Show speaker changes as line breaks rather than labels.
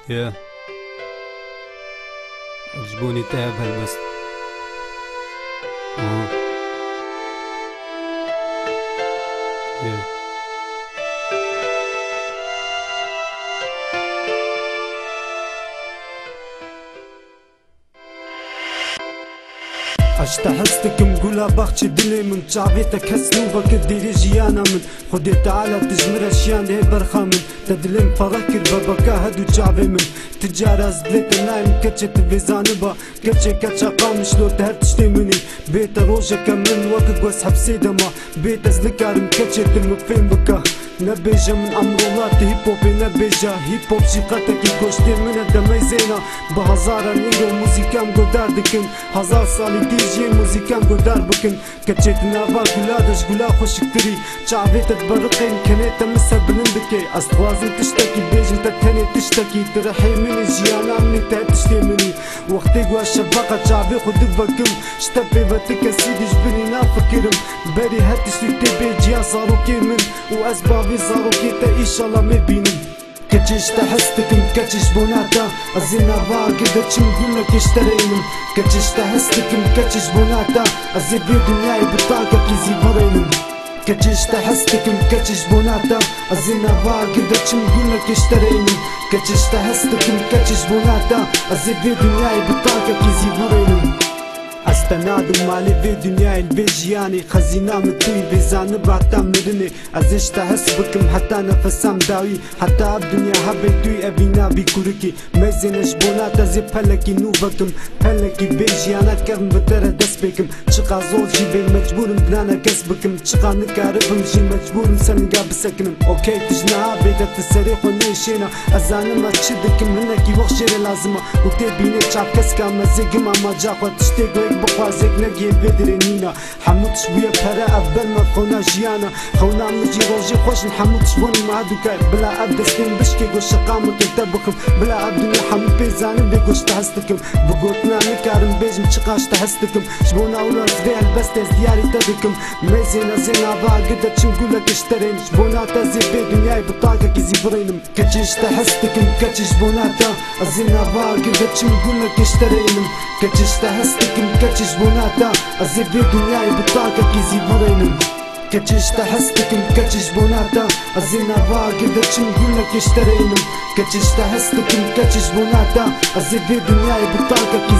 يا جبوني تعب هالبس. يا
عشت حستك مقولها بخش دلي من شعبيتك هسنوبك الديري جيانا من خدي تعالى تجمر اشيان هي برخا من تدلم فذكر بابكا هدو شعبي من تجارة زدلت نايم كتشت في زانبا كتشي كتشا قامش لو تهرتشتي مني بيت روجك من وقت واسحب سيدما بيت ازلكارم كتشت المفين بكا نبيجا من امر الله هيب هوب نبيجا هيب هوب شيقاتك يكوشتي من الدمي زينة بهزارة نيرو موزيكام قدار دكن هزار صالي ديجي موزيكام قدار بكن كتشيت نافا قلادش قلا خوش كتري شعبيت تبرقين كنيت مسا بلندكي استوازن تشتكي بيجن تتهني تشتكي ترحي مني جيانا مني تشتي مني وقتي قوا الشباقة شعبي خدك بكم شتبي بتك سيدي جبني نافكرم بري هاتشتي تبي جيا صاروكي من واسباب صاروا كيتا إن شاء الله ما بيني كتشيش تحستكم كتشيش بوناتا أزينا باقي نقولك اشترينم كتشيش تحستكم كتشيش بوناتا أزي بي دنياي بطاقة كيزي برينم كتشيش تحستكم كتشيش بوناتا أزينا باقي نقولك اشترينم كتشيش تحستكم كتشيش بوناتا أزي بي دنياي بطاقة كيزي برينم استنادو مالي في دنياي البيجياني خزينة متوي بيزان بعتا مرني ازيش تحس بكم حتى نفسام داوي حتى بدنيا حبيتوي ابينا بيكوركي ميزينش بوناتا زي بلكي نوفكم بلكي بيجيانا كرم بتره دس بكم تشقا زول جيبي مجبور بلانا كسبكم تشقا نكاربهم جي مجبور سنقا بسكنم اوكي تجناها بيتا تسريح ونيشينا ازانا ما تشدكم هناكي وخشيري لازمة وتبيني تشعب كسكا مزيقما ما جاقوا تشتيقوا بخوازك نجي بدرنينا حموتش بيا بهرا أبل ما خونا جيانا خونا مجي روجي خوش نحموتش بوني ما دوكاي بلا أبدا سكين بشكي قوش شقامك انتبكم بلا أبدني حمود بيزاني بيقوش تحستكم بقوتنا نكارم بيج متشقاش تحستكم شبونا ولا زبيع البستيز دياري تدكم ميزينا زينا باع قدتش نقولك اشترين شبونا تزي بي دنياي بطاقة كيزي برينم كتشيش تحستكم كتشيش بوناتا زينا باع قدتش نقولك اشترينم كتشيش تحستكم كتشيش بوناتا ازي في دنياي بطاقة كيزي برينم كتشيش تحستكم كتشيش بوناتا ازينا باقي دتش نقولك اشترينم كتشيش تحستكم كتشيش بوناتا ازي في دنياي بطاقة كيزي